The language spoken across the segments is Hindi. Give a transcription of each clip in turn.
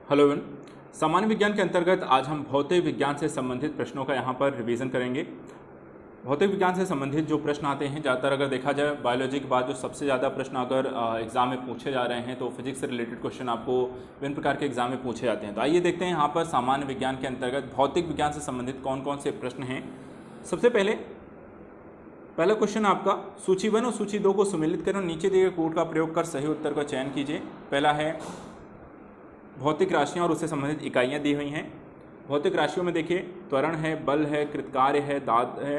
Hello everyone. सामान्य विज्ञान के अंतर्गत आज हम भौतिक विज्ञान से संबंधित प्रश्नों का यहाँ पर रिवीजन करेंगे। भौतिक विज्ञान से संबंधित जो प्रश्न आते हैं, ज़्यादातर अगर देखा जाए बायोलॉजी के बाद जो सबसे ज़्यादा प्रश्न अगर एग्जाम में पूछे जा रहे हैं तो फिजिक्स से रिलेटेड क्वेश्चन आपको विभिन्न प्रकार के एग्जाम में पूछे जाते हैं। तो आइए देखते हैं यहाँ पर सामान्य विज्ञान के अंतर्गत भौतिक विज्ञान से संबंधित कौन कौन से प्रश्न हैं। सबसे पहला क्वेश्चन आपका, सूची 1 और सूची 2 को सम्मिलित करें और नीचे दिए गए कोड का प्रयोग कर सही उत्तर का चयन कीजिए। पहला है भौतिक राशियाँ और उससे संबंधित इकाइयाँ दी हुई हैं। भौतिक राशियों में देखिए त्वरण है, बल है, कृतकार्य है, दाद है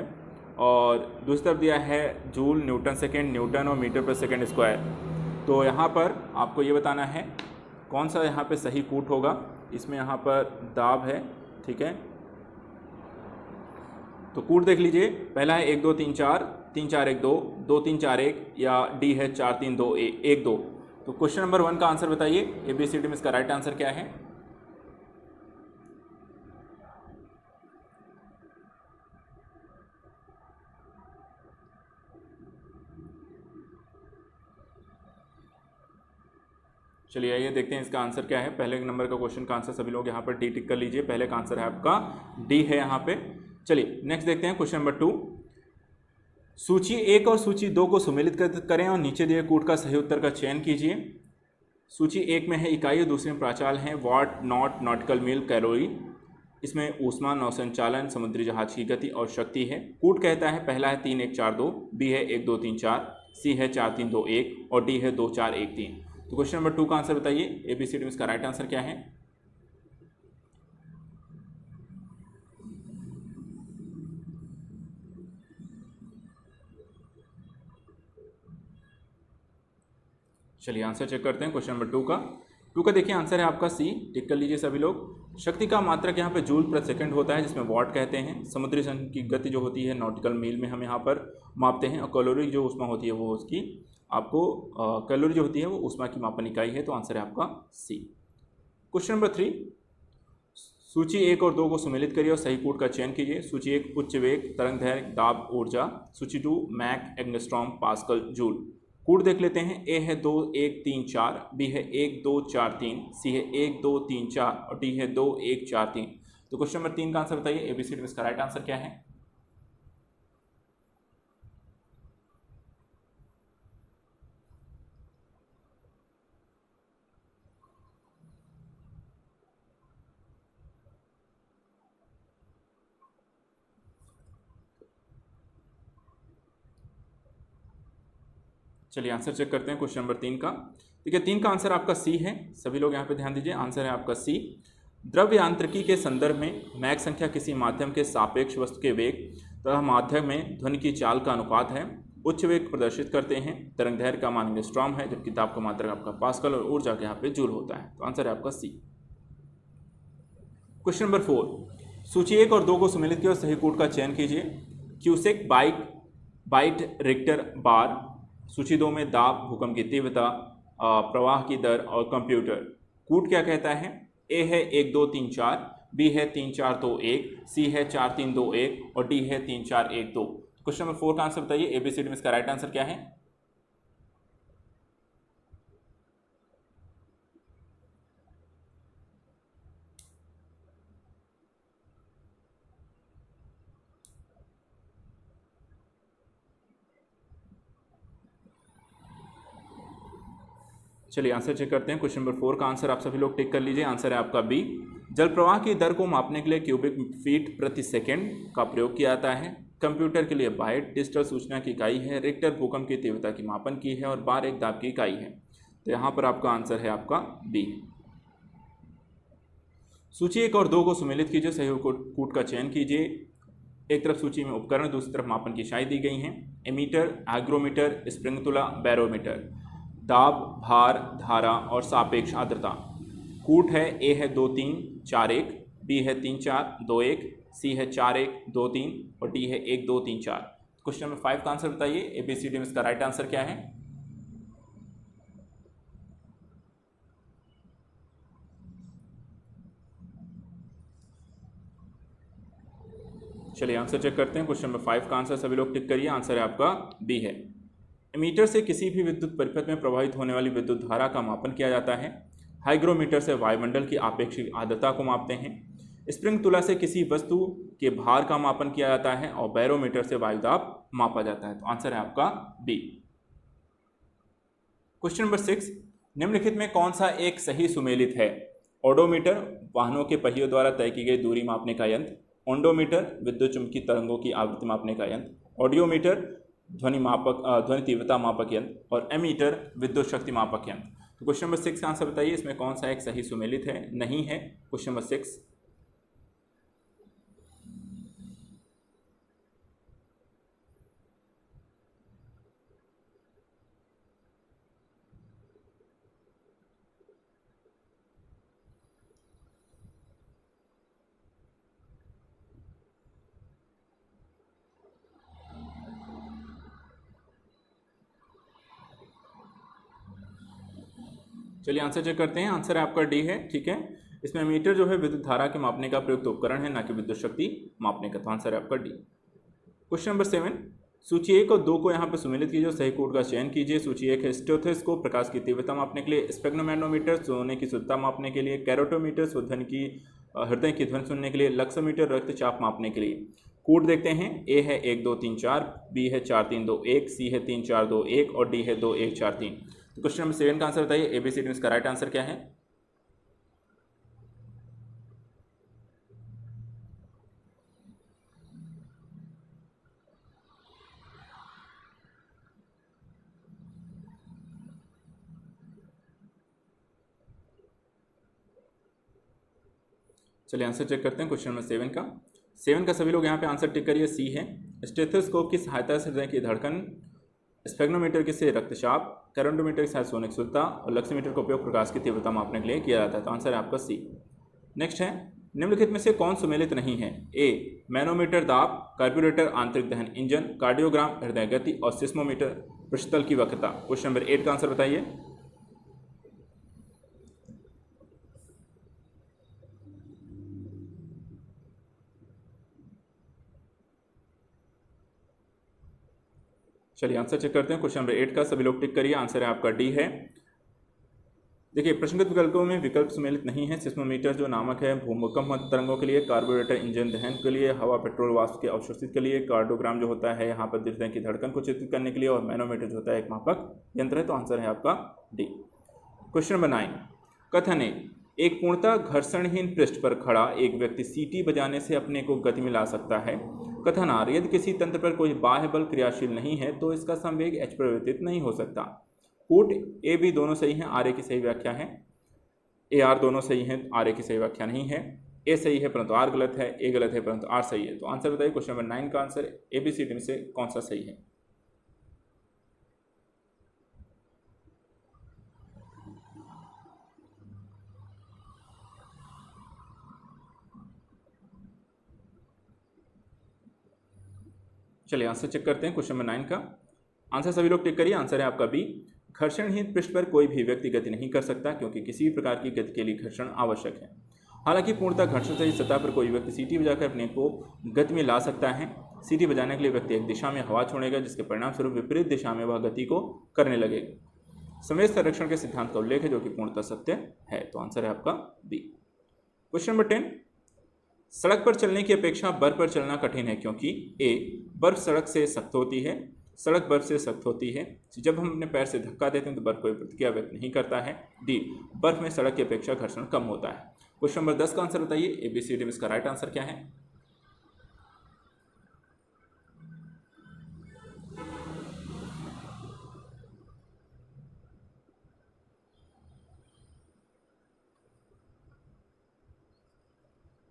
और दूसरी तरफ दिया है जूल, न्यूटन सेकेंड, न्यूटन और मीटर पर सेकेंड स्क्वायर। तो यहाँ पर आपको ये बताना है कौन सा यहाँ पे सही कूट होगा। इसमें यहाँ पर दाब है, ठीक है। तो कूट देख लीजिए, पहला है 1 2 3 4, 3 4 1 2, 2 3 4 1 या डी है 4 3 2 1 2। तो क्वेश्चन नंबर 1 का आंसर बताइए। ABCD में इसका राइट आंसर क्या है? चलिए आइए देखते हैं इसका आंसर क्या है। पहले नंबर का क्वेश्चन का आंसर सभी लोग यहाँ पर डी टिक कर लीजिए। पहले का आंसर है आपका डी है यहाँ पे। चलिए नेक्स्ट देखते हैं क्वेश्चन नंबर 2। सूची 1 और सूची 2 को सम्मिलित करें और नीचे दिए कूट का सही उत्तर का चयन कीजिए। सूची 1 में है इकाई, दूसरे में प्राचाल हैं वाट, नॉट, नॉटिकल मील, कैलोरी। इसमें ऊष्मा, नौसंचालन, समुद्री जहाज की गति और शक्ति है। कूट कहता है पहला है 3 1 4 2, बी है 1 2 3 4, सी है 4 3 2 1 और डी है 2 4 1 3। तो क्वेश्चन नंबर 2 का आंसर बताइए। ABCD में इसका राइट आंसर क्या है? चलिए आंसर चेक करते हैं क्वेश्चन नंबर 2 का देखिए आंसर है आपका सी। टिक कर लीजिए सभी लोग। शक्ति का मात्रक यहाँ पे जूल प्रति सेकंड होता है जिसमें वाट कहते हैं। समुद्री जहाज की गति जो होती है नॉटिकल मील में हम यहाँ पर मापते हैं और कैलोरी जो ऊष्मा होती है वो उसकी आपको कैलोरी जो होती है वो ऊष्मा की मापन इकाई है। तो आंसर है आपका सी। क्वेश्चन नंबर 3, सूची 1 और 2 को सम्मिलित करिए और सही कूट का चयन कीजिए। सूची 1 उच्च वेग, तरंग दैर्घ्य, दाब, ऊर्जा। सूची 2 मैक, एंगस्ट्रॉम, पास्कल, जूल। कूट देख लेते हैं। ए है 2 1 3 4, बी है 1 2 4 3, सी है 1 2 3 4 और डी है 2 1 4 3। तो क्वेश्चन नंबर 3 का आंसर बताइए। ABCD में इसका राइट आंसर क्या है? चलिए आंसर चेक करते हैं क्वेश्चन नंबर 3 का। देखिए 3 का आंसर आपका सी है। सभी लोग यहाँ पे ध्यान दीजिए, आंसर है आपका सी। द्रव्य यांत्रिकी के संदर्भ में मैक संख्या किसी माध्यम के सापेक्ष वस्तु के वेग तथा माध्यम में ध्वनि की चाल का अनुपात है। उच्च वेग प्रदर्शित करते हैं। तरंग दैर्घ्य का मान एंगस्ट्रॉम है जबकि ताप का मात्रक आपका पास्कल और ऊर्जा के यहाँ पे जूल होता है। तो आंसर है आपका सी। क्वेश्चन नंबर 4, सूची 1 और 2 को सम्मिलित किया और सही कूट का चयन कीजिए। क्यूसेक, बाइट, रिक्टर, बार। सूची 2 में दाब, भूकंप की तीव्रता, प्रवाह की दर और कंप्यूटर। कूट क्या कहता है? ए है 1 2 3 4, बी है 3 4 2 1, सी है 4 3 2 1 और डी है 3 4 1 2। क्वेश्चन नंबर 4 का आंसर बताइए। ABCD में इसका राइट आंसर क्या है? चलिए आंसर चेक करते हैं। क्वेश्चन नंबर 4 का आंसर आप सभी लोग टिक कर लीजिए। आंसर है आपका बी। जल प्रवाह की दर को मापने के लिए क्यूबिक फीट प्रति सेकंड का प्रयोग किया जाता है। कंप्यूटर के लिए बाइट डिजिटल सूचना की इकाई है। रिक्टर भूकंप की तीव्रता की मापन की है और बार एक दाब की इकाई है। तो यहाँ पर आपका आंसर है आपका बी। सूची 1 और 2 को सम्मिलित कीजिए, सही कूट का चयन कीजिए। एक तरफ सूची में उपकरण, दूसरी तरफ मापन की इकाई दी गई हैं। एमीटर, हाइग्रोमीटर, स्प्रिंगतुला, बैरोमीटर। दाब, भार, धारा और सापेक्ष आर्द्रता। कूट है ए है 2 3 4 1, बी है 3 4 2 1, सी है 4 1 2 3 और डी है 1 2 3 4। क्वेश्चन नंबर 5 का आंसर बताइए। ABCD में इसका राइट आंसर क्या है? चलिए आंसर चेक करते हैं। क्वेश्चन नंबर 5 का आंसर सभी लोग टिक करिए। आंसर है आपका बी है। एमीटर से किसी भी विद्युत परिपथ में प्रवाहित होने वाली विद्युत धारा का मापन किया जाता है। हाइग्रोमीटर से वायुमंडल की आपेक्षिक आर्द्रता को मापते हैं। स्प्रिंग तुला से किसी वस्तु के भार का मापन किया जाता है और बैरोमीटर से वायुदाब मापा जाता है। तो आंसर है आपका बी। क्वेश्चन नंबर 6, निम्नलिखित में कौन सा एक सही सुमेलित है? ओडोमीटर वाहनों के पहियों द्वारा तय की गई दूरी मापने का यंत्र, ओंडोमीटर विद्युत चुंबकीय तरंगों की आवृत्ति मापने का यंत्र, ऑडियोमीटर ध्वनि तीव्रता मापक यंत्र और एमीटर विद्युत शक्ति मापक यंत्र। तो क्वेश्चन नंबर 6 का आंसर बताइए, इसमें कौन सा एक सही सुमेलित है? नहीं है। Question number 6। चलिए आंसर चेक करते हैं। आंसर आपका डी है। ठीक है, इसमें मीटर जो है विद्युत धारा के मापने का प्रयुक्त उपकरण है, ना कि विद्युत शक्ति मापने का। तो आंसर है आपका डी। क्वेश्चन नंबर 7, सूची 1 और 2 को यहाँ पर सुमेलित कीजिए और सही कोड का चयन कीजिए। सूची 1 है स्टेथोस्कोप प्रकाश की तीव्रता मापने के लिए, स्पेग्नोमैनोमीटर सोने की शुद्धता मापने के लिए, कैरोटोमीटर हृदय की ध्वनि सुनने के लिए, लक्सोमीटर रक्तचाप मापने के लिए। कोड देखते हैं। ए है 1 2 3 4, बी है 4 3 2 1, सी है 3 4 2 1 और डी है 2 1 4 3। तो क्वेश्चन नंबर 7 का आंसर बताइए। ABCD में इसका राइट आंसर क्या है? चलिए आंसर चेक करते हैं क्वेश्चन नंबर 7 का सभी लोग यहाँ पे आंसर टिक करिए। सी है स्टेथोस्कोप की सहायता से हृदय की धड़कन, स्पेग्नोमीटर की से रक्तचाप, कैरोटोमीटर की सहायता सोनिक शुद्धता और लक्सोमीटर का उपयोग प्रकाश की तीव्रता मापने के लिए किया जाता है। तो आंसर है आपका सी। नेक्स्ट है, निम्नलिखित में से कौन सुमेलित नहीं है? ए मैनोमीटर दाब, कार्बोरेटर आंतरिक दहन इंजन, कार्डियोग्राम हृदय गति और सिस्मोमीटर पृष्ठतल की वक्रता। क्वेश्चन नंबर 8 का आंसर बताइए। चलिए आंसर चेक करते हैं क्वेश्चन नंबर 8 का। सभी लोग टिक करिए। आंसर है आपका डी है। देखिए प्रश्नगत विकल्पों में विकल्प सुमेलित नहीं है। सिस्मोमीटर जो नामक है भूकंप तरंगों के लिए, कार्बोरेटर इंजन दहन के लिए, हवा पेट्रोल वाष्प के अवशोषित के लिए, कार्डियोग्राम जो होता है यहाँ पर हृदय की धड़कन को चित्रित करने के लिए, और मैनोमीटर जो होता है एक मापक यंत्र है। तो आंसर है आपका डी। क्वेश्चन नंबर 9, कथन है एक पूर्णतः घर्षणहीन पृष्ठ पर खड़ा एक व्यक्ति सीटी बजाने से अपने को गति में ला सकता है। कथन आर यदि किसी तंत्र पर कोई बाह्य बल क्रियाशील नहीं है तो इसका संवेग एच परिवर्तित नहीं हो सकता। कोट ए बी दोनों सही हैं, आर ए की सही व्याख्या है। ए आर दोनों सही हैं, आर ए की सही व्याख्या नहीं है। ए सही है परंतु आर गलत है, ए गलत है परंतु आर सही है। तो आंसर बताइए क्वेश्चन नंबर 9 का आंसर ABCD में से कौन सा सही है? चलिए आंसर चेक करते हैं क्वेश्चन नंबर 9 का। आंसर सभी लोग टिक करिए। आंसर है आपका बी। घर्षणहीन पृष्ठ पर कोई भी व्यक्ति गति नहीं कर सकता क्योंकि किसी भी प्रकार की गति के लिए घर्षण आवश्यक है। हालांकि पूर्णतः घर्षण सहित सतह पर कोई व्यक्ति सीटी बजाकर अपने को गति में ला सकता है। सीटी बजाने के लिए व्यक्ति एक दिशा में हवा छोड़ेगा जिसके परिणाम स्वरूप विपरीत दिशा में वह गति को करने लगेगा। संवेग संरक्षण के सिद्धांत का उल्लेख है जो कि पूर्णतः सत्य है। तो आंसर है आपका बी। क्वेश्चन नंबर 10, सड़क पर चलने की अपेक्षा बर्फ पर चलना कठिन है क्योंकि ए बर्फ सड़क से सख्त होती है, सड़क बर्फ से सख्त होती है। जब हम अपने पैर से धक्का देते हैं तो बर्फ कोई प्रतिक्रिया व्यक्त नहीं करता है। डी बर्फ में सड़क की अपेक्षा घर्षण कम होता है। क्वेश्चन नंबर 10 का आंसर बताइए। ABCD में इसका राइट आंसर क्या है?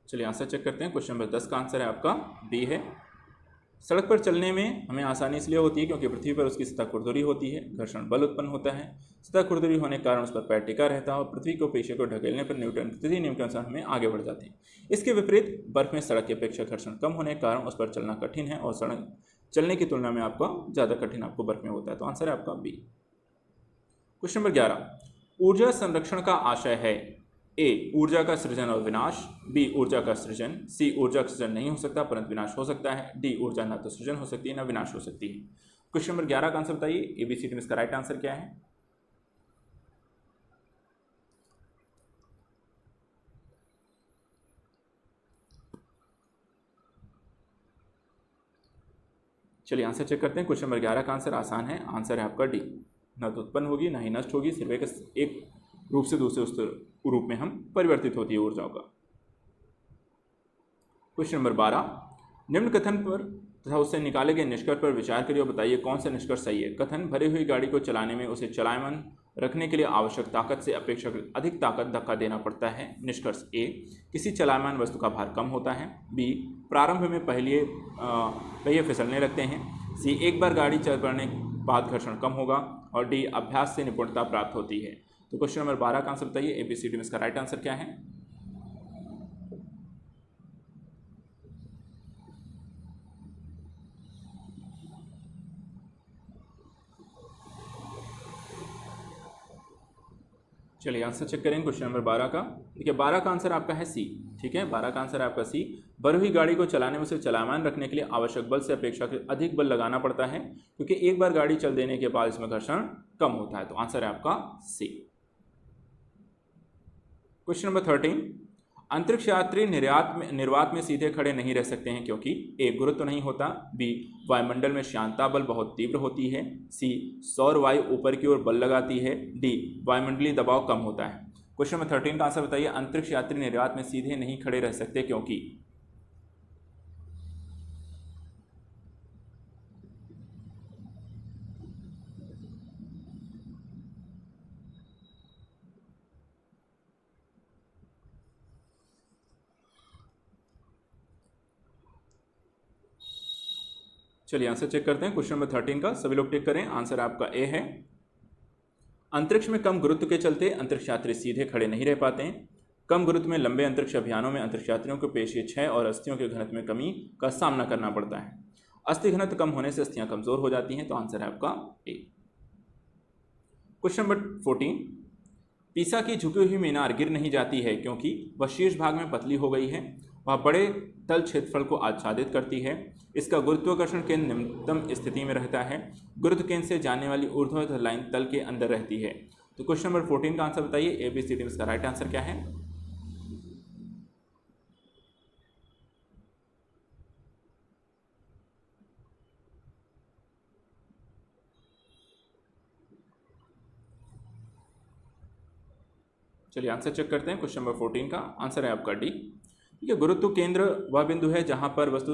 चलिए आंसर चेक करते हैं। क्वेश्चन नंबर 10 का आंसर है आपका डी है। सड़क पर चलने में हमें आसानी इसलिए होती है क्योंकि पृथ्वी पर उसकी सतह खुरदुरी होती है, घर्षण बल उत्पन्न होता है, सतह खुरदुरी होने के कारण उस पर पैर टिका रहता है और पृथ्वी को पेशे को ढकेलने पर न्यूटन के तृतीय नियम के अनुसार हमें आगे बढ़ जाते हैं। इसके विपरीत बर्फ में सड़क की अपेक्षा घर्षण कम होने के कारण उस पर चलना कठिन है और सड़क चलने की तुलना में आपका ज़्यादा कठिन आपको बर्फ में होता है। तो आंसर है आपका बी। क्वेश्चन नंबर 11, ऊर्जा संरक्षण का आशय है ए ऊर्जा का सृजन और विनाश, बी ऊर्जा का सृजन, सी ऊर्जा का सृजन नहीं हो सकता परंतु विनाश हो सकता है, डी ऊर्जा ना तो सृजन हो सकती है ना विनाश हो सकती है। क्वेश्चन नंबर 11 का आंसर बताइए। ABCD में इसका राइट आंसर क्या है? चलिए आंसर चेक करते हैं। क्वेश्चन नंबर 11 का आंसर आसान है, आंसर है आपका डी। न तो उत्पन्न होगी ना ही नष्ट होगी, सिर्फ एक रूप से दूसरे उस रूप में हम परिवर्तित होती है ऊर्जाओं का। क्वेश्चन नंबर 12, निम्न कथन पर तथा उससे निकाले गए निष्कर्ष पर विचार करिए और बताइए कौन सा निष्कर्ष सही है। कथन, भरी हुई गाड़ी को चलाने में उसे चलायमान रखने के लिए आवश्यक ताकत से अपेक्षाकृत अधिक ताकत धक्का देना पड़ता है। निष्कर्ष ए, किसी चलायमान वस्तु का भार कम होता है। बी, प्रारंभ में पहिए फिसलने लगते हैं। सी, एक बार गाड़ी चल पड़ने के बाद घर्षण कम होगा। और डी, अभ्यास से निपुणता प्राप्त होती है। तो क्वेश्चन नंबर 12 का आंसर बताइए, ABCD में इसका राइट आंसर क्या है। चलिए आंसर चेक करेंगे क्वेश्चन नंबर 12 का। देखिए 12 का आंसर आपका है सी, ठीक है, 12 का आंसर है आपका सी। भरी हुई गाड़ी को चलाने में उसे चलायमान रखने के लिए आवश्यक बल से अपेक्षाकृत अधिक बल लगाना पड़ता है, क्योंकि एक बार गाड़ी चल देने के बाद इसमें घर्षण कम होता है। तो आंसर है आपका सी। क्वेश्चन नंबर 13, अंतरिक्ष यात्री निर्वात में सीधे खड़े नहीं रह सकते हैं क्योंकि ए, गुरुत्व नहीं होता। बी, वायुमंडल में श्यानता बल बहुत तीव्र होती है। सी, सौर वायु ऊपर की ओर बल लगाती है। डी, वायुमंडलीय दबाव कम होता है। क्वेश्चन नंबर 13 का आंसर बताइए, अंतरिक्ष यात्री निर्वात में सीधे नहीं खड़े रह सकते क्योंकि। चलिए आंसर चेक करते हैं क्वेश्चन नंबर 13 का। सभी लोग टिक करें, आंसर आपका ए है। अंतरिक्ष में कम गुरुत्व के चलते अंतरिक्ष यात्री सीधे खड़े नहीं रह पाते हैं। कम गुरुत्व में लंबे अंतरिक्ष अभियानों में अंतरिक्ष यात्रियों को पेशीय क्षय और अस्थियों के घनत्व में कमी का सामना करना पड़ता है। अस्थि घनत्व कम होने से अस्थियां कमजोर हो जाती हैं। तो आंसर है आपका ए। क्वेश्चन नंबर 14, पीसा की झुकी हुई मीनार गिर नहीं जाती है क्योंकि वह शीर्ष भाग में पतली हो गई है। वह बड़े तल क्षेत्रफल को आच्छादित करती है। इसका गुरुत्वाकर्षण केंद्र निम्नतम स्थिति में रहता है। गुरुत्व केंद्र से जाने वाली ऊर्ध्वाधर लाइन तल के अंदर रहती है। तो क्वेश्चन नंबर 14 का आंसर बताइए, ABCD में इसका राइट आंसर क्या है। चलिए आंसर चेक करते हैं। क्वेश्चन नंबर 14 का आंसर है आपका डी। ठीक है, गुरुत्व केंद्र वह बिंदु है जहां पर वस्तु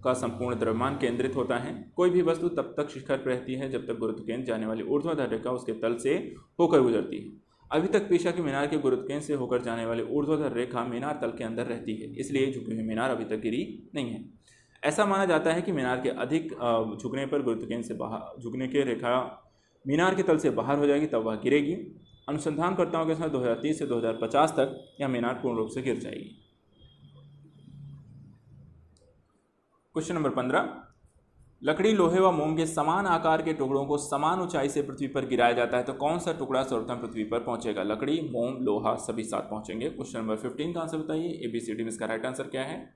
का संपूर्ण द्रव्यमान केंद्रित होता है। कोई भी वस्तु तब तक शिखर पर रहती है जब तक गुरुत्व केंद्र जाने वाली ऊर्ध्वाधर रेखा उसके तल से होकर गुजरती है। अभी तक पीसा की मीनार के गुरुत्व केंद्र से होकर जाने वाली ऊर्ध्वाधर रेखा मीनार तल के अंदर रहती है, इसलिए झुकी हुई मीनार अभी तक गिरी नहीं है। ऐसा माना जाता है कि मीनार के अधिक झुकने पर गुरुत्व केंद्र से बाहर झुकने की रेखा मीनार के तल से बाहर हो जाएगी, तब वह गिरेगी। अनुसंधानकर्ताओं के साथ 2030 से 2050 तक यह मीनार पूर्ण रूप से गिर जाएगी। क्वेश्चन नंबर 15, लकड़ी, लोहे व मोम के समान आकार के टुकड़ों को समान ऊंचाई से पृथ्वी पर गिराया जाता है, तो कौन सा टुकड़ा सर्वप्रथम पृथ्वी पर पहुंचेगा। लकड़ी, मोम, लोहा सभी साथ पहुंचेंगे। क्वेश्चन नंबर 15 का आंसर बताइए, ABCD में इसका राइट आंसर क्या है।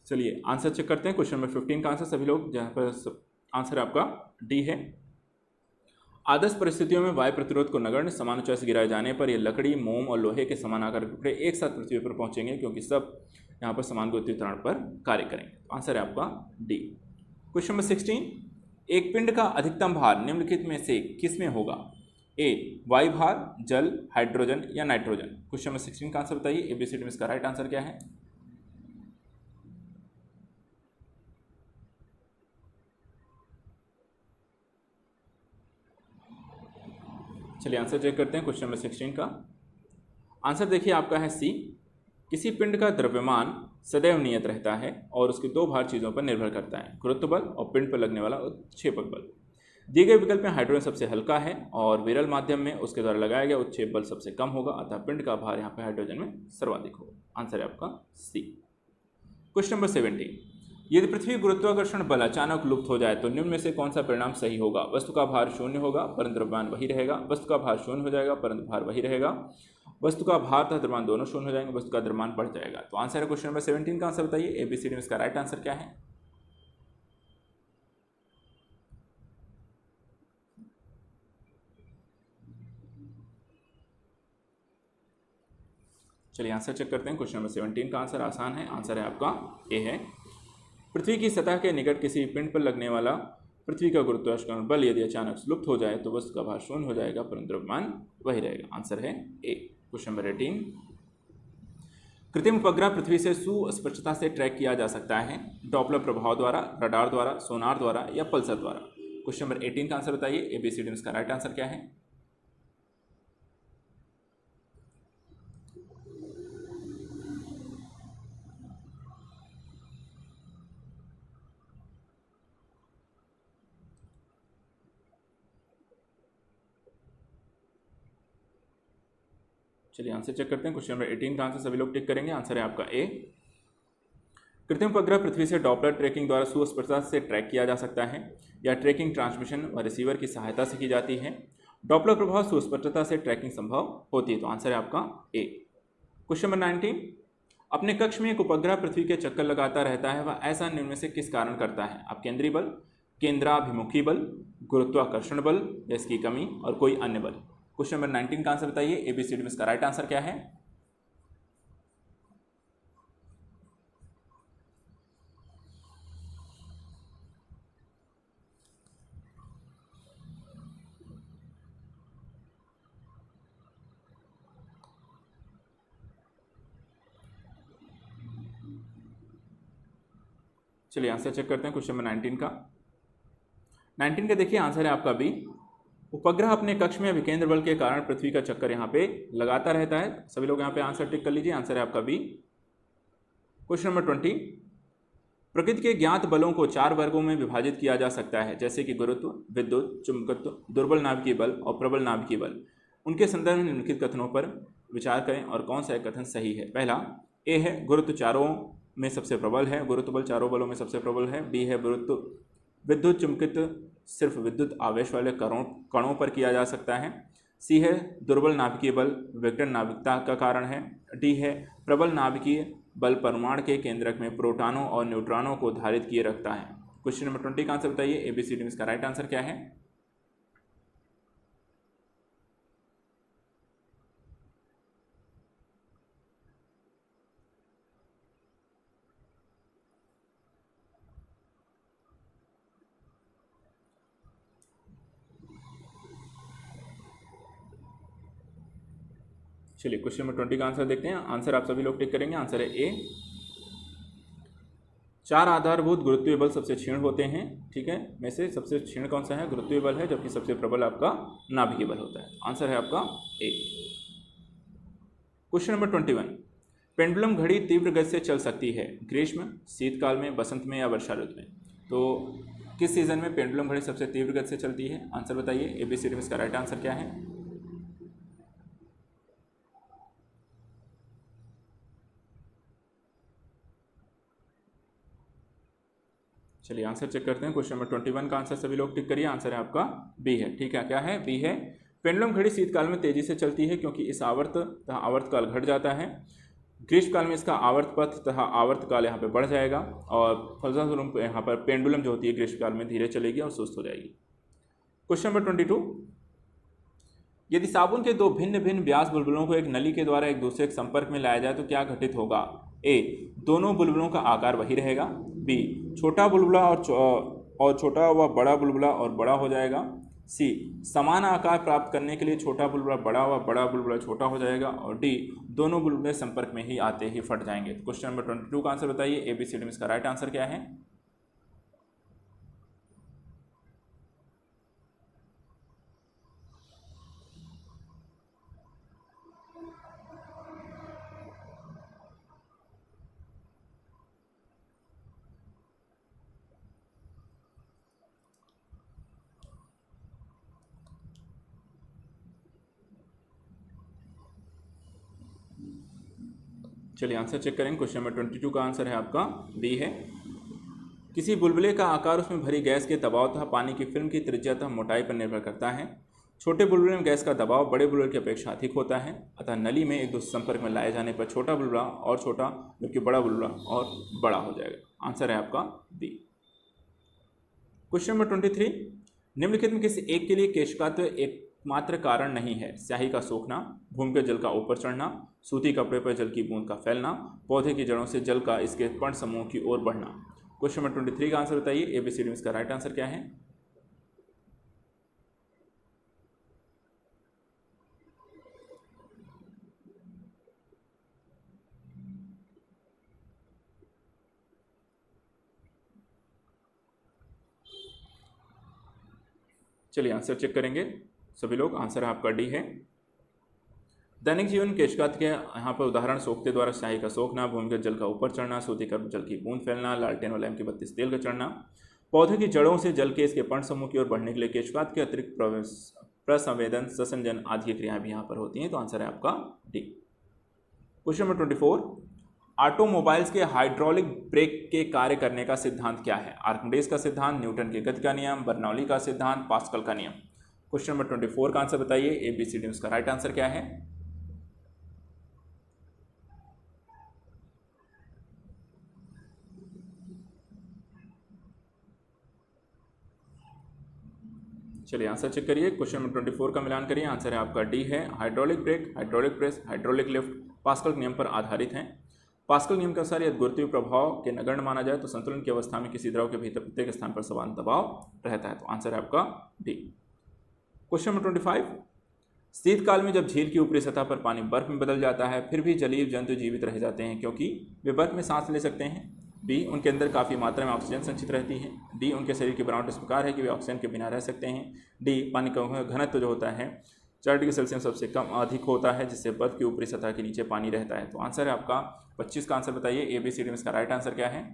चलिए आंसर चेक करते हैं। क्वेश्चन नंबर 15 का आंसर सभी लोग, जहां पर आंसर आपका डी है। आदर्श परिस्थितियों में वायु प्रतिरोध को नगण्य समान ऊंचाई से गिराए जाने पर यह लकड़ी, मोम और लोहे के समान आकार के टुकड़े एक साथ पृथ्वी पर पहुंचेंगे, क्योंकि सब यहाँ पर समान गुरुत्वीय त्वरण पर कार्य करेंगे। आंसर है आपका डी। क्वेश्चन नंबर 16, एक पिंड का अधिकतम भार निम्नलिखित में से किस में होगा। ए, वायु भार, जल, हाइड्रोजन या नाइट्रोजन। क्वेश्चन नंबर 16 का आंसर बताइए, ABCD में इसका राइट आंसर क्या है। चलिए आंसर चेक करते हैं क्वेश्चन नंबर 16 का। आंसर देखिए आपका है सी, किसी पिंड का द्रव्यमान सदैव नियत रहता है और उसके दो भार चीज़ों पर निर्भर करता है, गुरुत्व बल और पिंड पर लगने वाला उत्क्षेपक बल। दिए गए विकल्प में हाइड्रोजन सबसे हल्का है और विरल माध्यम में उसके द्वारा लगाया गया उत्क्षेप बल सबसे कम होगा, अतः पिंड का भार यहाँ पर हाइड्रोजन में सर्वाधिक होगा। आंसर है आपका सी। क्वेश्चन नंबर 17, यदि पृथ्वी गुरुत्वाकर्षण बल अचानक लुप्त हो जाए तो निम्न में से कौन सा परिणाम सही होगा। वस्तु का भार शून्य होगा परंतु द्रव्यमान वही रहेगा। वस्तु का भार शून्य हो जाएगा परंतु भार वही रहेगा। वस्तु का भार तथा द्रव्यमान दोनों शून्य हो जाएंगे, वस्तु का द्रव्यमान बढ़ जाएगा। तो आंसर है क्वेश्चन नंबर 17 का आंसर बताइए, ABCD में इसका राइट आंसर क्या है। चलिए आंसर चेक करते हैं। क्वेश्चन नंबर 17 का आंसर आसान है, आंसर है आपका ए है। पृथ्वी की सतह के निकट किसी पिंड पर लगने वाला पृथ्वी का गुरुत्वाकर्षण बल यदि अचानक लुप्त हो जाए तो वस्तु का भार शून्य हो जाएगा, परंतु द्रव्यमान वही रहेगा, आंसर है ए। क्वेश्चन नंबर 18, कृत्रिम उपग्रह पृथ्वी से सुस्पष्टता से ट्रैक किया जा सकता है डॉपलर प्रभाव द्वारा, रडार द्वारा, सोनार द्वारा या पल्सर द्वारा। क्वेश्चन नंबर 18 का आंसर बताइए। एबीसीडी में इसका राइट आंसर क्या है? चलिए आंसर चेक करते हैं। क्वेश्चन नंबर 18 का आंसर सभी लोग टिक करेंगे, आंसर है आपका ए। कृत्रिम उपग्रह पृथ्वी से डॉपलर ट्रैकिंग द्वारा सुस्पष्टता से ट्रैक किया जा सकता है या ट्रैकिंग ट्रांसमिशन व रिसीवर की सहायता से की जाती है। डॉपलर प्रभाव सुस्पष्टता से ट्रैकिंग संभव होती है, तो आंसर है आपका ए। क्वेश्चन नंबर 19, अपने कक्ष में एक उपग्रह पृथ्वी के चक्कर लगाता रहता है, वह ऐसा निम्न में से किस कारण करता है? आप केंद्रीय बल, केंद्राभिमुखी बल, गुरुत्वाकर्षण बल या इसकी कमी और कोई अन्य बल। क्वेश्चन नंबर 19 का आंसर बताइए। एबीसीडी में इसका राइट आंसर क्या है? चलिए आंसर चेक करते हैं क्वेश्चन नंबर 19 का। 19 का देखिए आंसर है आपका बी। उपग्रह अपने कक्ष में विकेंद्र बल के कारण पृथ्वी का चक्कर यहाँ पे लगाता रहता है। सभी लोग यहाँ पे आंसर टिक कर लीजिए, आंसर है आपका बी। क्वेश्चन नंबर 20, प्रकृति के ज्ञात बलों को 4 वर्गों में विभाजित किया जा सकता है, जैसे कि गुरुत्व, विद्युत, चुंबकत्व, दुर्बल नाभिकीय बल और प्रबल नाभिकीय बल। उनके संदर्भ में निम्नलिखित कथनों पर विचार करें और कौन सा कथन सही है। पहला ए है, गुरुत्व चारों में सबसे प्रबल है, गुरुत्व बल चारों बलों में सबसे प्रबल है। बी है, विद्युत चुंबकित्व सिर्फ विद्युत आवेश वाले कणों पर किया जा सकता है। सी है, दुर्बल नाभिकीय बल विकर्ण नाभिकता का कारण है। डी है, प्रबल नाभिकीय बल परमाणु के केंद्रक में प्रोटॉनों और न्यूट्रॉनों को धारित किए रखता है। क्वेश्चन नंबर 20 का आंसर बताइए। एबीसीडी में इसका राइट आंसर क्या है? चलिए क्वेश्चन नंबर 20 का आंसर देखते हैं। आंसर आप सभी लोग टिक करेंगे, आंसर है ए। 4 आधारभूत गुरुत्वीय बल सबसे क्षीण होते हैं, ठीक है, में से सबसे क्षीण कौन सा है? गुरुत्वीय बल है, जबकि सबसे प्रबल आपका नाभिकीय बल होता है। आंसर है आपका ए। क्वेश्चन नंबर 21, पेंडुलम घड़ी तीव्र गति से चल सकती है ग्रीष्म, शीतकाल में, बसंत में या वर्षा ऋतु में। तो किस सीजन में पेंडुलम घड़ी सबसे तीव्र गति से चलती है? आंसर बताइए। एबीसीडी में इसका राइट आंसर क्या है? चलिए आंसर चेक करते हैं। क्वेश्चन नंबर 21 का आंसर सभी लोग टिक करिए, आंसर है आपका बी है। ठीक है, क्या है? बी है। पेंडुलम घड़ी शीतकाल में तेजी से चलती है क्योंकि इस आवर्त तथा आवर्तकाल घट जाता है। ग्रीष्मकाल में इसका आवर्त पथ तथा आवर्तकाल यहाँ पे बढ़ जाएगा और फलस्वरूप यहाँ पर पेंडुलम जो होती है ग्रीष्मकाल में धीरे चलेगी और सुस्त हो जाएगी। क्वेश्चन नंबर 22, यदि साबुन के 2 भिन्न भिन्न व्यास बुलबुलों को एक नली के द्वारा एक दूसरे के संपर्क में लाया जाए तो क्या घटित होगा? ए, दोनों बुलबुलों का आकार वही रहेगा। बी, छोटा बुलबुला और छोटा व बड़ा बुलबुला और बड़ा हो जाएगा। सी, समान आकार प्राप्त करने के लिए छोटा बुलबुला बड़ा व बड़ा बुलबुला छोटा हो जाएगा। और डी, दोनों बुलबुले संपर्क में ही आते ही फट जाएंगे। क्वेश्चन नंबर 22 का आंसर बताइए। एबीसीडी में इसका राइट आंसर क्या है? चलिए आंसर चेक करेंगे। क्वेश्चन नंबर 22 का आंसर है आपका बी है। किसी बुलबुले का आकार उसमें भरी गैस के दबाव तथा पानी की फिल्म की त्रिज्या तथा मोटाई पर निर्भर करता है। छोटे बुलबुले में गैस का दबाव बड़े बुलबुले की अपेक्षा अधिक होता है, अतः नली में एक दूसरे संपर्क में लाए जाने पर छोटा बुलबुला और छोटा जबकि बड़ा बुलबुला और बड़ा हो जाएगा। आंसर है आपका बी। क्वेश्चन नंबर 23, निम्नलिखित में किसी एक के लिए केशकत्व एक मात्र कारण नहीं है। स्याही का सूखना, भूमिगत जल का ऊपर चढ़ना, सूती कपड़े पर जल की बूंद का फैलना, पौधे की जड़ों से जल का इसके पर्ण समूह की ओर बढ़ना। क्वेश्चन नंबर 23 का आंसर बताइए। एबीसीडी में इसका राइट आंसर क्या है? चलिए आंसर चेक करेंगे सभी लोग। आंसर आपका डी है। दैनिक जीवन केशकात के यहाँ पर उदाहरण सोखते द्वारा स्याही का सोखना, भूमिगत जल का ऊपर चढ़ना, सूती कर जल की बूंद फैलना, लालटेन व लैंप की बत्ती से तेल का चढ़ना, पौधे की जड़ों से जल के इसके पर्ण समूह की ओर बढ़ने के लिए केशकात के अतिरिक्त प्रसंवेदन, ससंजन आदि की क्रियाएं भी यहाँ पर होती हैं। तो आंसर है आपका डी। क्वेश्चन नंबर 24, ऑटोमोबाइल्स के हाइड्रोलिक ब्रेक के कार्य करने का सिद्धांत क्या है? आर्किमिडीज का सिद्धांत, न्यूटन के गति का नियम, बर्नौली का सिद्धांत, पास्कल का नियम। क्वेश्चन नंबर 24 का आंसर बताइए। एबीसीडी में इसका राइट आंसर क्या है? चलिए आंसर चेक करिए। क्वेश्चन नंबर 24 का मिलान करिए। आंसर है आपका डी है। Hydraulic brake, hydraulic press, hydraulic lift pascal नियम पर आधारित हैं। पास्कल नियम के अनुसार यदि गुरुत्वीय प्रभाव के नगण्य माना जाए तो संतुलन की अवस्था में किसी द्रव के भीतर प्रत्येक स्थान पर समान दबाव रहता है। तो आंसर है आपका डी। क्वेश्चन नंबर 25, शीतकाल में जब झील की ऊपरी सतह पर पानी बर्फ में बदल जाता है फिर भी जलीय जंतु जीवित रह जाते हैं क्योंकि वे बर्फ में सांस ले सकते हैं। बी, उनके अंदर काफ़ी मात्रा में ऑक्सीजन संचित रहती है। डी, उनके शरीर की बनावट इस प्रकार है कि वे ऑक्सीजन के बिना रह सकते हैं। डी, पानी का घनत्व जो होता है 4 डिग्री सेल्सियस सबसे कम अधिक होता है जिससे बर्फ की ऊपरी सतह के नीचे पानी रहता है। तो आंसर है आपका 25 का आंसर बताइए। एबीसीडी में इसका राइट आंसर क्या है?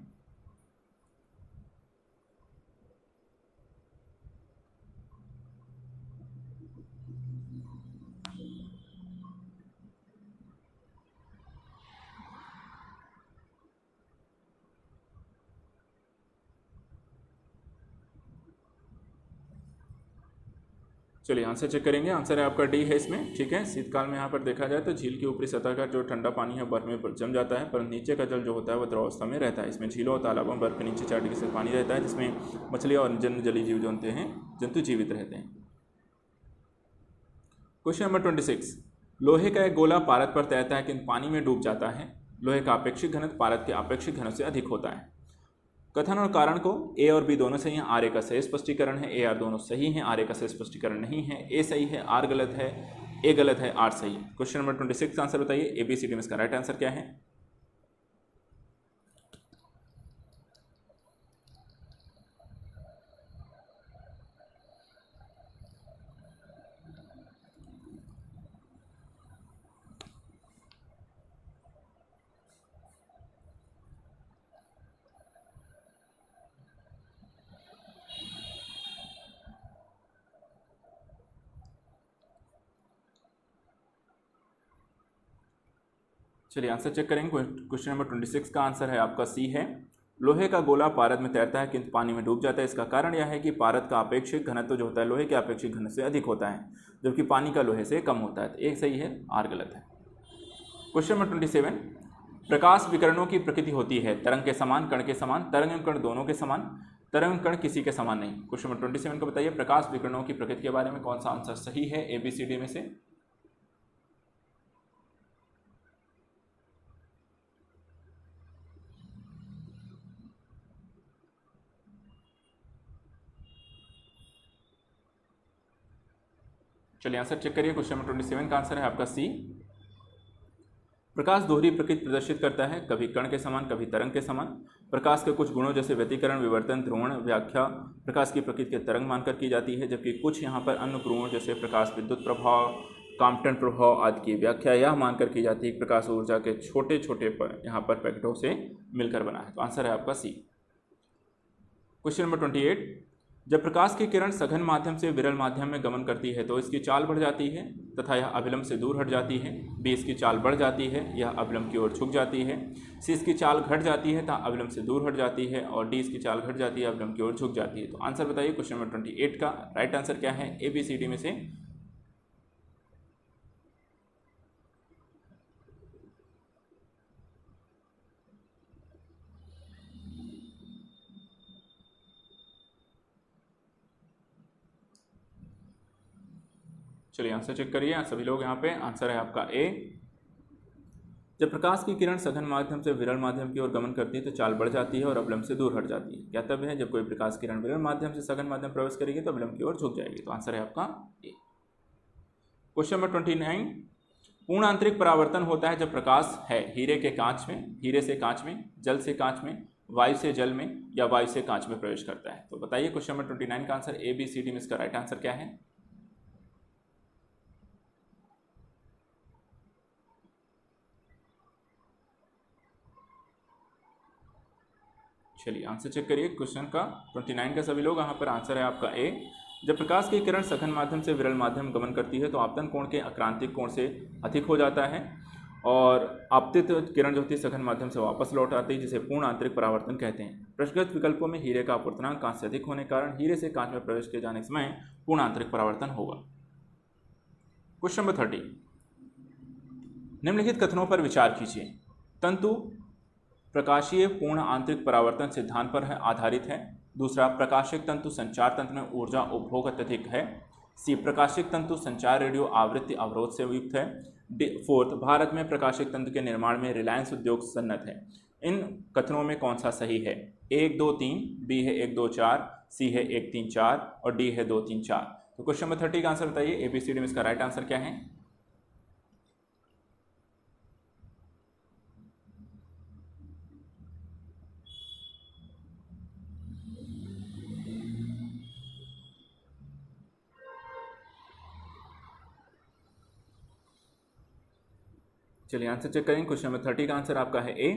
चलिए आंसर चेक करेंगे। आंसर है आपका डी है इसमें। ठीक है, शीतकाल में यहाँ पर देखा जाए तो झील की ऊपरी सतह का जो ठंडा पानी है बर्फ में जम जाता है, पर नीचे का जल जो होता है वह द्रवावस्था में रहता है। इसमें झीलों और तालाबों में बर्फ के नीचे 4 डिग्री से पानी रहता है जिसमें मछलियाँ और जन्य जलीय जीव जो होते हैं जंतु जीवित रहते हैं। क्वेश्चन नंबर 26, लोहे का एक गोला पारद पर तैरता है किंतु पानी में डूब जाता है। लोहे का अपेक्षित घनत्व पारद के अपेक्षित घनत्व से अधिक होता है। कथन और कारण को ए और बी दोनों सही हैं, आर ए का सही स्पष्टीकरण है, ए आर दोनों सही हैं, आर ए का सही स्पष्टीकरण नहीं है। ए सही है, आर गलत है, ए गलत है, आर सही है। क्वेश्चन नंबर 26 का आंसर बताइए। एबीसीडी में इसका राइट आंसर क्या है? चलिए आंसर चेक करेंगे। क्वेश्चन नंबर 26 का आंसर है आपका सी है। लोहे का गोला पारद में तैरता है किंतु पानी में डूब जाता है। इसका कारण यह है कि पारद का अपेक्षित घनत्व जो होता है लोहे के अपेक्षित घनत्व से अधिक होता है जबकि पानी का लोहे से कम होता है। तो एक सही है, आर गलत है। क्वेश्चन नंबर 27, प्रकाश विकिरणों की प्रकृति होती है तरंग के समान, कण के समान, तरंग एवं कण दोनों के समान, तरंग कण किसी के समान नहीं। क्वेश्चन नंबर 27 को बताइए प्रकाश विकिरणों की प्रकृति के बारे में कौन सा आंसर सही है एबीसीडी में से? चलिए आंसर चेक करिए। क्वेश्चन नंबर 27 का आंसर है आपका सी। प्रकाश दोहरी प्रकृति प्रदर्शित करता है, कभी कण के समान कभी तरंग के समान। प्रकाश के कुछ गुणों जैसे व्यतिकरण, विवर्तन, ध्रुवण व्याख्या प्रकाश की प्रकृति के तरंग मानकर की जाती है जबकि कुछ यहाँ पर अन्य गुणों जैसे प्रकाश विद्युत प्रभाव, काम्पटन प्रभाव आदि की व्याख्या यह मानकर की जाती है प्रकाश ऊर्जा के छोटे छोटे यहाँ पर पैकेटों से मिलकर बना है। तो आंसर है आपका सी। क्वेश्चन नंबर 28, जब प्रकाश की किरण सघन माध्यम से विरल माध्यम में गमन करती है तो इसकी चाल बढ़ जाती है तथा यह अभिलंब से दूर हट जाती है। बी, इसकी चाल बढ़ जाती है, यह अभिलंब की ओर झुक जाती है। सी, इसकी चाल घट जाती है तथा अभिलंब से दूर हट जाती है। और डी, इसकी चाल घट जाती है, अभिलंब की ओर झुक जाती है। तो आंसर बताइए क्वेश्चन नंबर 28 का राइट आंसर क्या है एबीसीडी में से? चलिए आंसर चेक करिए सभी लोग यहाँ पे। आंसर है आपका ए। जब प्रकाश की किरण सघन माध्यम से विरल माध्यम की ओर गमन करती है तो चाल बढ़ जाती है और अवलंब से दूर हट जाती है। ज्ञातव्य है जब कोई प्रकाश किरण विरल माध्यम से सघन माध्यम प्रवेश करेगी तो अवलंब की ओर झुक जाएगी। तो आंसर है आपका ए। क्वेश्चन नंबर 29, पूर्ण आंतरिक परावर्तन होता है जब प्रकाश है हीरे के कांच में, हीरे से कांच में, जल से कांच में, वायु से जल में या वायु से कांच में प्रवेश करता है। तो बताइए क्वेश्चन नंबर 29 का answer A B C D में इसका राइट आंसर क्या है? चलिए आंसर चेक करिए क्वेश्चन का 29 का सभी लोग। यहाँ पर आंसर है आपका ए। जब प्रकाश की किरण सघन माध्यम से विरल माध्यम गमन करती है तो आपतन कोण के आक्रांतिक कोण से अधिक हो जाता है और आपतित किरण जो होती है सघन माध्यम से वापस लौट आती है, जिसे पूर्ण आंतरिक परावर्तन कहते हैं। प्रश्नगत विकल्पों में हीरे का अपवर्तनांक कांच से अधिक होने के कारण हीरे से कांच में प्रवेश किए जाने के समय पूर्ण आंतरिक परावर्तन होगा। क्वेश्चन नंबर 30, निम्नलिखित कथनों पर विचार कीजिए। तंतु प्रकाशीय पूर्ण आंतरिक परावर्तन सिद्धांत पर आधारित है। दूसरा, प्रकाशिक तंतु संचार तंत्र में ऊर्जा उपभोग अत्यधिक है। सी, प्रकाशिक तंतु संचार रेडियो आवृत्ति अवरोध से युक्त है। फोर्थ, भारत में प्रकाशिक तंतु के निर्माण में रिलायंस उद्योग सन्नत है। इन कथनों में कौन सा सही है? 1 2 3, बी है 1 2 4, सी है 1 3 4 और डी है 2 3 4। तो क्वेश्चन नंबर 30 का आंसर बताइए ABCD में इसका राइट आंसर क्या है? चलिए आंसर चेक करेंगे। क्वेश्चन नंबर 30 का आंसर आपका है ए।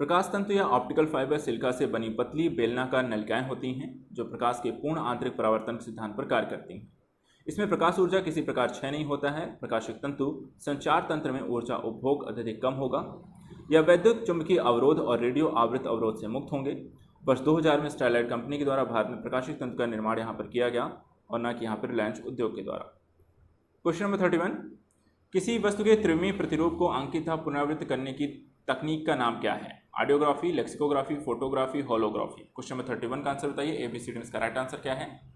प्रकाश तंतु या ऑप्टिकल फाइबर सिलिका से बनी पतली बेलनाकार नलिकाएं होती हैं जो प्रकाश के पूर्ण आंतरिक परावर्तन सिद्धांत पर कार्य करती हैं। इसमें प्रकाश ऊर्जा किसी प्रकार क्षय नहीं होता है। प्रकाशिक तंतु संचार तंत्र में ऊर्जा उपभोग अत्यधिक कम होगा। यह वैद्युत चुंबकीय अवरोध और रेडियो आवृत्त अवरोध से मुक्त होंगे। वर्ष 2000 में स्टरलाइट कंपनी के द्वारा भारत में प्रकाशिक तंतु का निर्माण यहाँ पर किया गया और न कि यहाँ पर रिलायंस उद्योग के द्वारा। क्वेश्चन नंबर 31, किसी वस्तु के त्रिविमीय प्रतिरूप को अंकित या पुनरावृत्त करने की तकनीक का नाम क्या है? Audiography, lexicography, photography, holography. Question number 31 का आंसर बताइए ABCD में इसका राइट आंसर क्या है?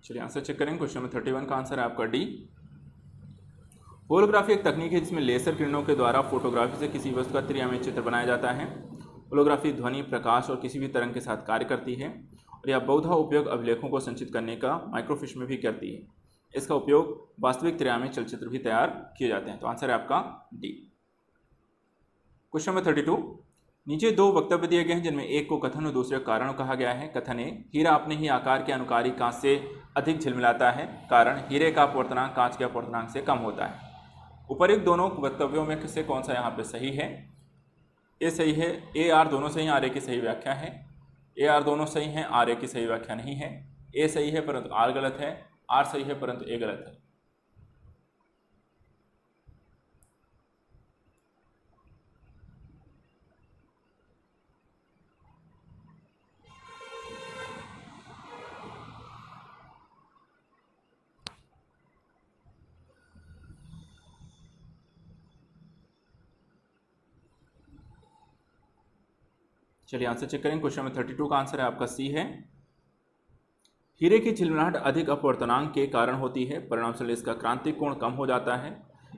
चलिए आंसर चेक करेंगे। क्वेश्चन नंबर 31 का आंसर है आपका डी। होलोग्राफी एक तकनीक है जिसमें लेजर किरणों के द्वारा फोटोग्राफी से किसी वस्तु का त्रिआयामी चित्र बनाया जाता है। होलोग्राफी ध्वनि, प्रकाश और किसी भी तरंग के साथ कार्य करती है और यह बहुधा उपयोग अभिलेखों को संचित करने का माइक्रोफिश में भी करती है। इसका उपयोग वास्तविक त्रिआयामी चलचित्र भी तैयार किए जाते हैं। तो आंसर है आपका डी। क्वेश्चन नंबर 32, नीचे दो वक्तव्य दिए गए हैं जिनमें एक को कथन और दूसरे कारण कहा गया है। कथन ए, हीरा अपने ही आकार के अनुकारी कांच से अधिक झिलमिलाता है। कारण, हीरे का अपवर्तनांक कांच के अपवर्तनांक से कम होता है। उपर्युक्त दोनों वक्तव्यों में से कौन सा यहाँ पे सही है? ए सही है, ए आर दोनों सही हैं, आर ए की सही व्याख्या है। ए आर दोनों सही हैं, आर ए की सही व्याख्या नहीं है। ए सही है परंतु आर गलत है, आर सही है परंतु ए गलत है। चलिए आंसर चेक करेंगे। क्वेश्चन नंबर 32 का आंसर है आपका सी है। हीरे की झिलमिलाहट अधिक अपवर्तनांक के कारण होती है, परिणामस्वरूप इसका क्रांतिक कोण कम हो जाता है।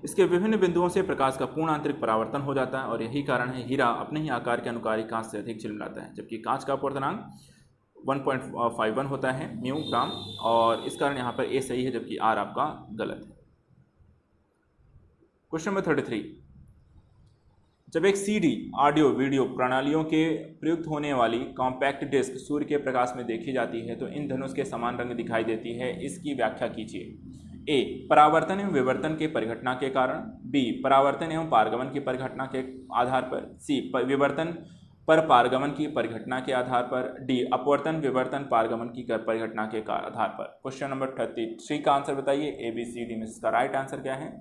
इसके विभिन्न बिंदुओं से प्रकाश का पूर्ण आंतरिक परावर्तन हो जाता है और यही कारण है हीरा अपने ही आकार के अनुकारी कांच से अधिक झिलमिलाता है, जबकि कांच का अपवर्तनांक 1.51 होता है म्यू ग्राम, और इस कारण यहाँ पर ए सही है जबकि आर आपका गलत है। क्वेश्चन नंबर 33, जब एक CD ऑडियो वीडियो प्रणालियों के प्रयुक्त होने वाली कॉम्पैक्ट डिस्क सूर्य के प्रकाश में देखी जाती है तो इन धनुष के समान रंग दिखाई देती है, इसकी व्याख्या कीजिए। ए, परावर्तन एवं विवर्तन के परिघटना के कारण। बी, परावर्तन एवं पारगमन की परिघटना के आधार पर। सी, विवर्तन पर पारगमन की परिघटना के आधार पर। डी, अपवर्तन विवर्तन पारगमन की परिघटना के आधार पर। क्वेश्चन नंबर 33 का आंसर बताइए ABCD में इसका राइट आंसर क्या है?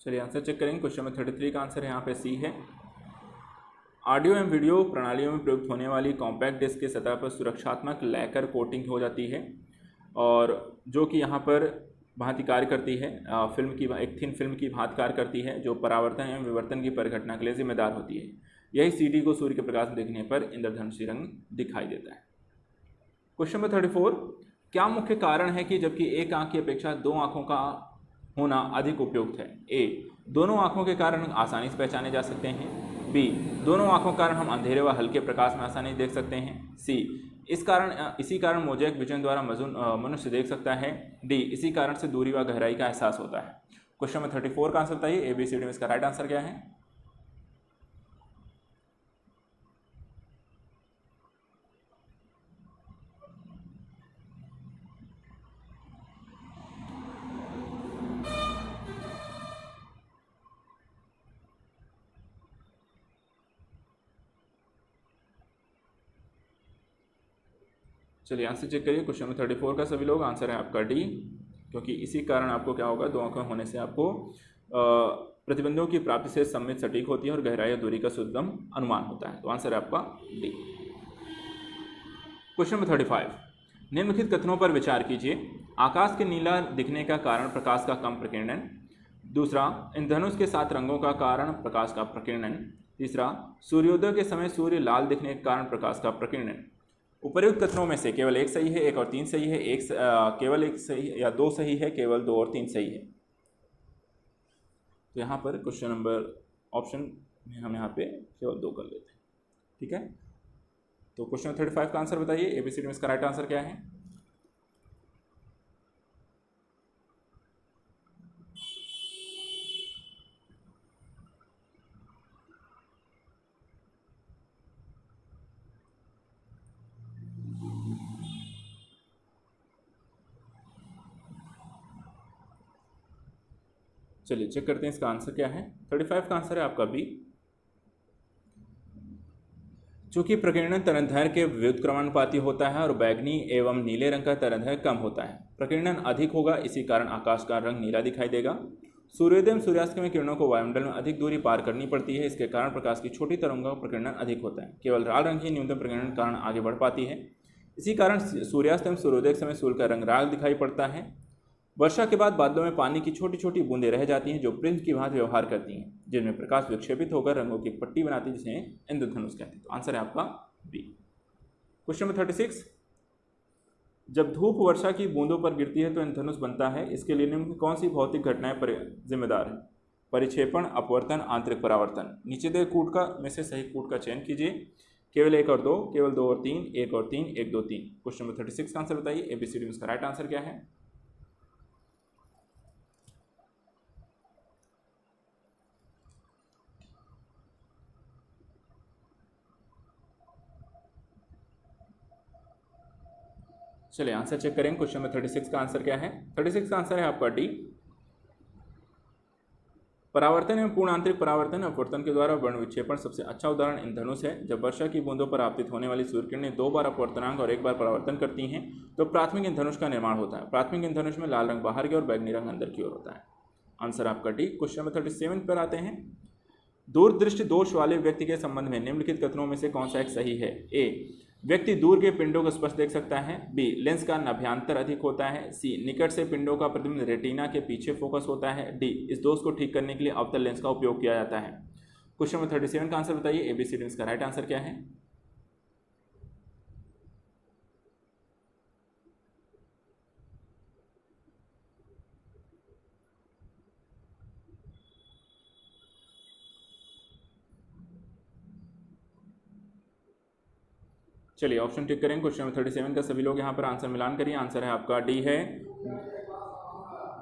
चलिए आंसर चेक करेंगे। क्वेश्चन नंबर 33 का आंसर यहाँ पे सी है। ऑडियो एवं वीडियो प्रणालियों में प्रयुक्त होने वाली कॉम्पैक्ट डिस्क की सतह पर सुरक्षात्मक लैकर कोटिंग हो जाती है और जो कि यहाँ पर भांति कार्य करती है, फिल्म की एक थिन फिल्म की भांति कार्य करती है जो परावर्तन एवं विवर्तन की परिघटना के लिए जिम्मेदार होती है। यही सीडी को सूर्य के प्रकाश में देखने पर इंद्रधनुषी रंग दिखाई देता है। क्वेश्चन नंबर 34, क्या मुख्य कारण है कि जबकि एक आंख की अपेक्षा दो आंखों का होना अधिक उपयुक्त है? ए, दोनों आंखों के कारण आसानी से पहचाने जा सकते हैं। बी, दोनों आंखों के कारण हम अंधेरे व हल्के प्रकाश में आसानी से देख सकते हैं। सी, इसी कारण मोज़ेक विजन द्वारा मनुष्य देख सकता है। डी, इसी कारण से दूरी व गहराई का एहसास होता है। क्वेश्चन नंबर 34 का आंसर बताइए। ABCD में इसका राइट आंसर क्या है? चलिए आंसर चेक करिए। क्वेश्चन नंबर 34 का सभी लोग आंसर है आपका डी, क्योंकि इसी कारण आपको क्या होगा, दो आंखें होने से आपको प्रतिबंधों की प्राप्ति से सम्मित सटीक होती है और गहराई और दूरी का सुगम अनुमान होता है। तो आंसर है आपका डी। क्वेश्चन नंबर 35, निम्नलिखित कथनों पर विचार कीजिए। आकाश के नीला दिखने का कारण प्रकाश का कम प्रकीर्णन। दूसरा, इंद्रधनुष के 7 रंगों का कारण प्रकाश का प्रकीर्णन। तीसरा, सूर्योदय के समय सूर्य लाल दिखने के कारण प्रकाश का प्रकीर्णन। उपर्युक्त कथनों में से केवल एक सही है, एक और 3 सही है, केवल एक सही या 2 सही है, केवल 2 और 3 सही है। तो यहाँ पर क्वेश्चन नंबर ऑप्शन में हम यहाँ पे केवल 2 कर लेते हैं। ठीक है, तो क्वेश्चन 35 का आंसर बताइए। ABCD में इसका राइट आंसर क्या है? चलिए चेक करते हैं इसका आंसर क्या है। 35 का आंसर है आपका बी। चूंकि प्रकीर्णन तरंगदैर्घ्य के व्युत्क्रमानुपाती होता है और बैगनी एवं नीले रंग का तरंगदैर्घ्य कम होता है, प्रकीर्णन अधिक होगा, इसी कारण आकाश का रंग नीला दिखाई देगा। सूर्योदय एवं सूर्यास्त में किरणों को वायुमंडल में अधिक दूरी पार करनी पड़ती है, इसके कारण प्रकाश की छोटी तरंगों का प्रकीर्णन अधिक होता है। केवल लाल रंग ही न्यूनतम प्रकीर्णन के कारण आगे बढ़ पाती है, इसी कारण सूर्यास्त एवं सूर्योदय के समय सूर्य का रंग लाल दिखाई पड़ता है। वर्षा के बाद बादलों में पानी की छोटी छोटी बूंदें रह जाती हैं जो प्रिज्म की भांति व्यवहार करती हैं, जिनमें प्रकाश विक्षेपित होकर रंगों की पट्टी बनाती है, जिसे इंद्रधनुष कहते हैं। तो आंसर है आपका बी। क्वेश्चन नंबर 36, जब धूप वर्षा की बूंदों पर गिरती है तो इंद्रधनुष बनता है, इसके लिए निम्न कौन सी भौतिक घटनाएं जिम्मेदार है? परिक्षेपण, अपवर्तन, आंतरिक परावर्तन। नीचे दिए कूट का में से सही कूट का चयन कीजिए। केवल 1 और 2, केवल 2 और 3, 1 और 3, 1 2 3। क्वेश्चन नंबर 36 का आंसर बताइए। ABCD में इसका राइट आंसर क्या है? चलिए आंसर चेक करेंगे। क्वेश्चन नंबर 36 का आंसर क्या है? 36 का आंसर है आपका डी। परावर्तन एवं पूर्ण आंतरिक परावर्तन अपवर्तन के द्वारा वर्ण विक्षेपण सबसे अच्छा उदाहरण इंद्रधनुष है। जब वर्षा की बूंदों पर आपतित होने वाली सूर्य किरणें 2 बार अपवर्तनांक और 1 बार परावर्तन करती हैं तो प्राथमिक इंद्रधनुष का निर्माण होता है। प्राथमिक इंद्रधनुष में लाल रंग बाहर की और बैगनी रंग अंदर की ओर होता है। आंसर आपका डी। क्वेश्चन नंबर 37 पर आते हैं। दूरदृष्टि दोष वाले व्यक्ति के संबंध में निम्नलिखित कथनों में से कौन सा एक सही है? ए, व्यक्ति दूर के पिंडों को स्पष्ट देख सकता है। बी, लेंस का नाभ्यांतर अधिक होता है। सी, निकट से पिंडों का प्रतिबिंब रेटिना के पीछे फोकस होता है। डी, इस दोष को ठीक करने के लिए अवतल लेंस का उपयोग किया जाता है। क्वेश्चन नंबर 37 का आंसर बताइए। ABCD में इसका राइट आंसर क्या है? चलिए ऑप्शन टिक करेंगे। क्वेश्चन नंबर 37 का सभी लोग यहाँ पर आंसर मिलान करिए। आंसर है आपका डी है।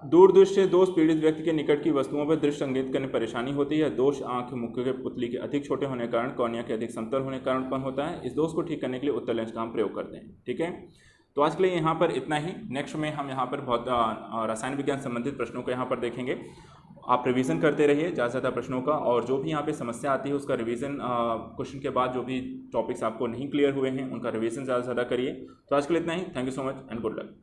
दूरदृष्टि दोष पीड़ित व्यक्ति के निकट की वस्तुओं पर दृष्टि संकेत करने परेशानी होती है। दोष आंख मुख्य के पुतली के अधिक छोटे होने के कारण, कॉर्निया के अधिक समतल होने के कारण उत्पन्न होता है। इस दोष को ठीक करने के लिए उत्तल लेंस का हम प्रयोग करते हैं। ठीक है, तो आज के लिए यहाँ पर इतना ही। नेक्स्ट में हम यहाँ पर बहुत रसायन विज्ञान संबंधित प्रश्नों को यहाँ पर देखेंगे। आप रिवीजन करते रहिए ज़्यादा से ज़्यादा प्रश्नों का, और जो भी यहाँ पे समस्या आती है उसका रिवीजन क्वेश्चन के बाद जो भी टॉपिक्स आपको नहीं क्लियर हुए हैं उनका रिवीजन ज़्यादा से ज़्यादा करिए। तो आज के लिए इतना ही। Thank you so much and good luck.